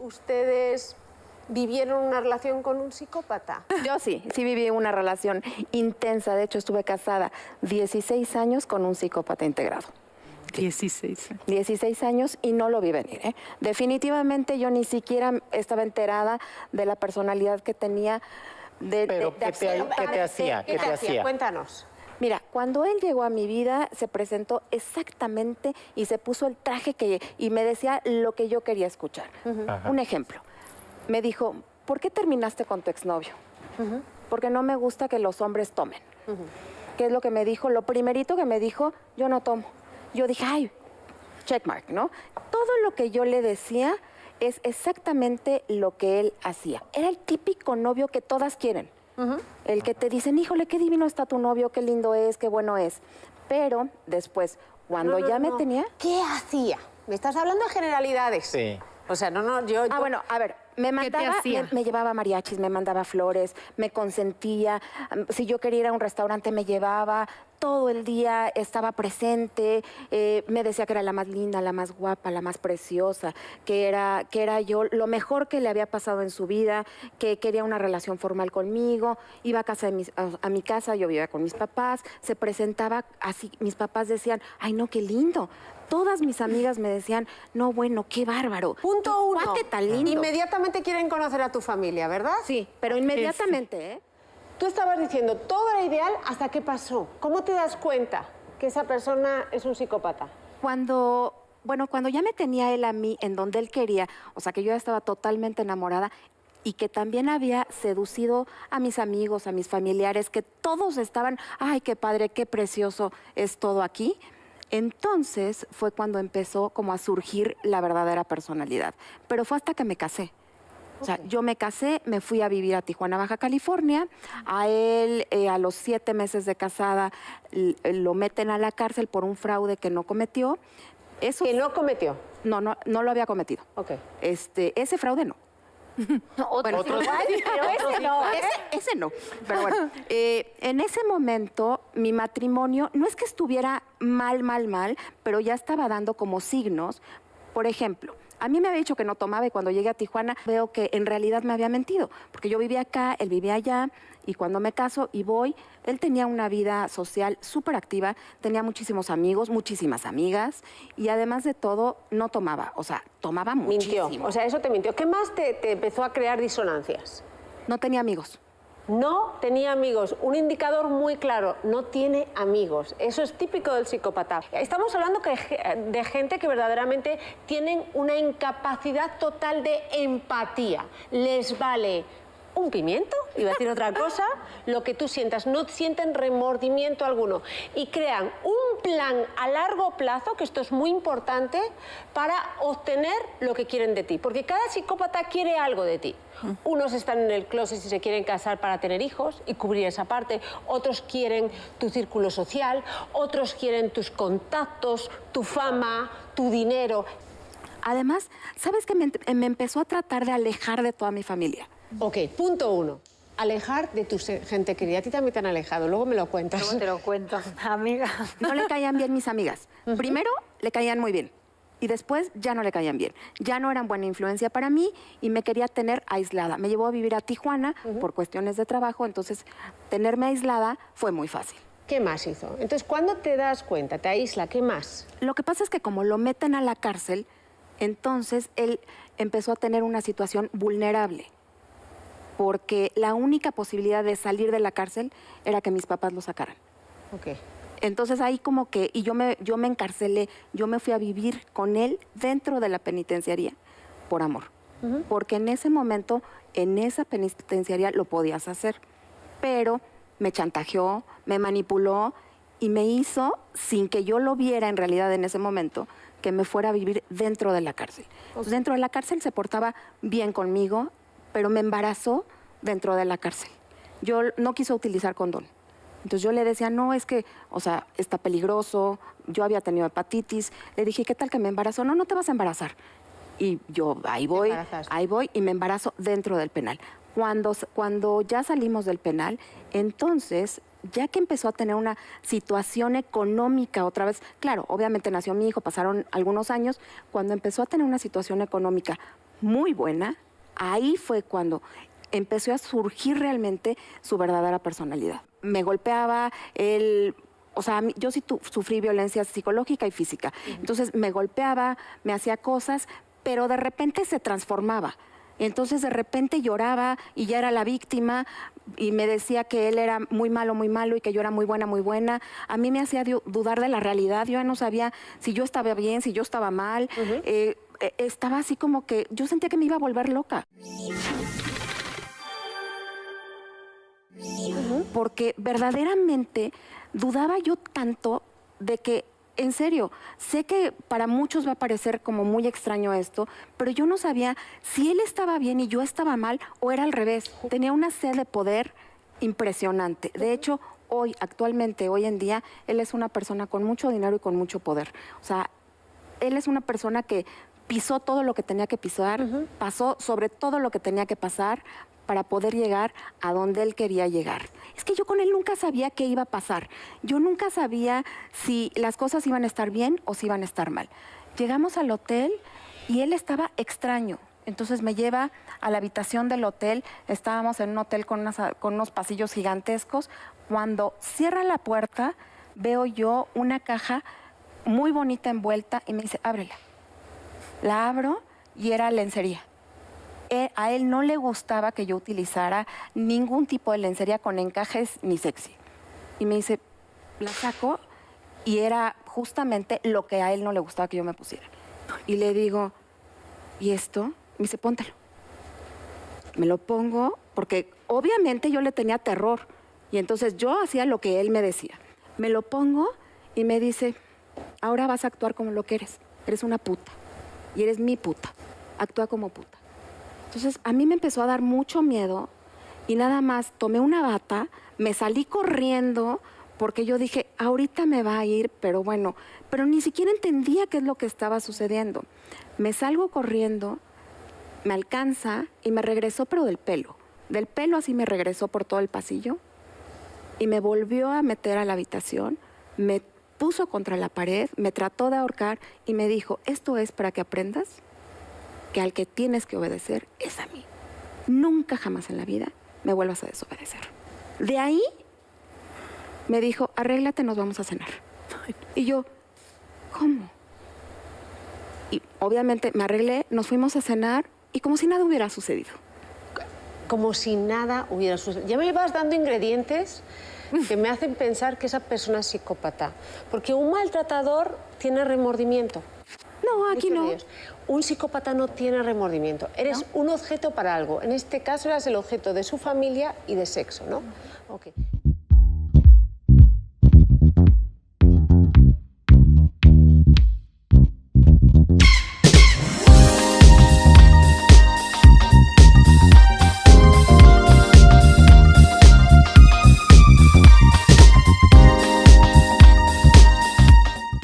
ustedes vivieron una relación con un psicópata? Yo sí viví una relación intensa. De hecho, estuve casada 16 años con un psicópata integrado. 16. 16 años y no lo vi venir, ¿eh? Definitivamente yo ni siquiera estaba enterada de la personalidad que tenía. Pero, ¿qué te hacía? ¿Qué te hacía? Cuéntanos. Mira, cuando él llegó a mi vida, se presentó exactamente y se puso el traje y me decía lo que yo quería escuchar. Un ejemplo. Me dijo, ¿por qué terminaste con tu exnovio? Porque no me gusta que los hombres tomen. ¿Qué es lo que me dijo? Lo primerito que me dijo, yo no tomo. Yo dije, ay, checkmark, ¿no? Todo lo que yo le decía es exactamente lo que él hacía. Era el típico novio que todas quieren. El que te dicen, híjole, qué divino está tu novio, qué lindo es, qué bueno es. Pero después, cuando ya me tenía... ¿Qué hacía? Me estás hablando de generalidades. Sí. O sea, yo... Bueno, a ver, me mandaba, me llevaba mariachis, me mandaba flores, me consentía. Si yo quería ir a un restaurante, me llevaba. Todo el día estaba presente. Me decía que era la más linda, la más guapa, la más preciosa, que era yo lo mejor que le había pasado en su vida, que quería una relación formal conmigo. Iba a mi casa, yo vivía con mis papás, se presentaba así. Mis papás decían, ay, no, qué lindo. Todas mis amigas me decían, no, bueno, qué bárbaro. Punto 1. Cuate tan lindo. Inmediatamente quieren conocer a tu familia, ¿verdad? Sí, pero inmediatamente, ¿eh? Tú estabas diciendo, todo era ideal, ¿hasta qué pasó? ¿Cómo te das cuenta que esa persona es un psicópata? Cuando ya me tenía él a mí en donde él quería, o sea, que yo ya estaba totalmente enamorada y que también había seducido a mis amigos, a mis familiares, que todos estaban, ay, qué padre, qué precioso es todo aquí. Entonces fue cuando empezó como a surgir la verdadera personalidad. Pero fue hasta que me casé. O sea, yo me casé, me fui a vivir a Tijuana, Baja California. A él, a los 7 meses de casada, lo meten a la cárcel por un fraude que no cometió. Eso, ¿Que no cometió? No lo había cometido. Ok. Ese fraude no. Otros Pero ese no, ese no. Pero bueno, en ese momento mi matrimonio no es que estuviera mal, pero ya estaba dando como signos. Por ejemplo, a mí me había dicho que no tomaba y cuando llegué a Tijuana veo que en realidad me había mentido, porque yo vivía acá, él vivía allá y cuando me caso y voy, él tenía una vida social súper activa, tenía muchísimos amigos, muchísimas amigas y además de todo no tomaba, o sea, tomaba muchísimo. Mintió, o sea, eso te mintió. ¿Qué más te empezó a crear disonancias? No tenía amigos. No tenía amigos. Un indicador muy claro, no tiene amigos. Eso es típico del psicópata. Estamos hablando de gente que verdaderamente tienen una incapacidad total de empatía. Les vale un pimiento, iba a decir otra cosa, lo que tú sientas, no sienten remordimiento alguno y crean un plan a largo plazo, que esto es muy importante, para obtener lo que quieren de ti, porque cada psicópata quiere algo de ti. Unos están en el closet y se quieren casar para tener hijos y cubrir esa parte, otros quieren tu círculo social, otros quieren tus contactos, tu fama, tu dinero. Además, ¿sabes qué? Me empezó a tratar de alejar de toda mi familia. Ok, punto 1. Alejar de tu gente querida. A ti también te han alejado, luego me lo cuentas. Luego te lo cuento, amiga. No le caían bien mis amigas. Primero, le caían muy bien. Y después, ya no le caían bien. Ya no eran buena influencia para mí y me quería tener aislada. Me llevó a vivir a Tijuana por cuestiones de trabajo, entonces tenerme aislada fue muy fácil. ¿Qué más hizo? Entonces, ¿cuándo te das cuenta? ¿Te aísla? ¿Qué más? Lo que pasa es que como lo meten a la cárcel, entonces él empezó a tener una situación vulnerable. Porque la única posibilidad de salir de la cárcel era que mis papás lo sacaran. Ok. Entonces ahí como que, y yo me encarcelé, yo me fui a vivir con él dentro de la penitenciaría por amor. Porque en ese momento, en esa penitenciaría lo podías hacer. Pero me chantajeó, me manipuló y me hizo, sin que yo lo viera en realidad en ese momento, que me fuera a vivir dentro de la cárcel. Entonces, dentro de la cárcel se portaba bien conmigo, pero me embarazó dentro de la cárcel. Yo no quiso utilizar condón. Entonces yo le decía, no, es que, o sea, está peligroso, yo había tenido hepatitis. Le dije, ¿qué tal que me embarazó? No, no te vas a embarazar. Y yo ahí voy y me embarazo dentro del penal. Cuando ya salimos del penal, entonces, ya que empezó a tener una situación económica otra vez, claro, obviamente nació mi hijo, pasaron algunos años, cuando empezó a tener una situación económica muy buena, ahí fue cuando empezó a surgir realmente su verdadera personalidad. Me golpeaba, o sea, yo sí sufrí violencia psicológica y física. Entonces me golpeaba, me hacía cosas, pero de repente se transformaba. Entonces de repente lloraba y ya era la víctima y me decía que él era muy malo y que yo era muy buena, muy buena. A mí me hacía dudar de la realidad. Yo ya no sabía si yo estaba bien, si yo estaba mal. Estaba así como que yo sentía que me iba a volver loca. Porque verdaderamente dudaba yo tanto de que, en serio, sé que para muchos va a parecer como muy extraño esto, pero yo no sabía si él estaba bien y yo estaba mal o era al revés. Tenía una sed de poder impresionante. De hecho, actualmente, hoy en día, él es una persona con mucho dinero y con mucho poder. O sea, él es una persona que pisó todo lo que tenía que pisar, pasó sobre todo lo que tenía que pasar para poder llegar a donde él quería llegar. Es que yo con él nunca sabía qué iba a pasar. Yo nunca sabía si las cosas iban a estar bien o si iban a estar mal. Llegamos al hotel y él estaba extraño. Entonces me lleva a la habitación del hotel. Estábamos en un hotel con unos pasillos gigantescos. Cuando cierra la puerta, veo yo una caja muy bonita envuelta y me dice, ábrela. La abro y era lencería. A él no le gustaba que yo utilizara ningún tipo de lencería con encajes ni sexy. Y me dice, la saco y era justamente lo que a él no le gustaba que yo me pusiera. Y le digo, ¿y esto? Me dice, póntelo. Me lo pongo porque obviamente yo le tenía terror. Y entonces yo hacía lo que él me decía. Me lo pongo y me dice, ahora vas a actuar como lo que eres. Eres una puta. Y eres mi puta. Actúa como puta. Entonces, a mí me empezó a dar mucho miedo y nada más tomé una bata, me salí corriendo porque yo dije, ahorita me va a ir, pero bueno, pero ni siquiera entendía qué es lo que estaba sucediendo. Me salgo corriendo, me alcanza y me regresó, pero del pelo. Del pelo así me regresó por todo el pasillo y me volvió a meter a la habitación, me puso contra la pared, me trató de ahorcar y me dijo, esto es para que aprendas que al que tienes que obedecer es a mí. Nunca jamás en la vida me vuelvas a desobedecer. De ahí me dijo, arréglate, nos vamos a cenar. Y yo, ¿cómo? Y obviamente me arreglé, nos fuimos a cenar y como si nada hubiera sucedido. Como si nada hubiera sucedido. Ya me vas dando ingredientes que me hacen pensar que esa persona es psicópata. Porque un maltratador tiene remordimiento. No, aquí no. Un psicópata no tiene remordimiento. Eres un objeto para algo. En este caso eras el objeto de su familia y de sexo, ¿no? Ok.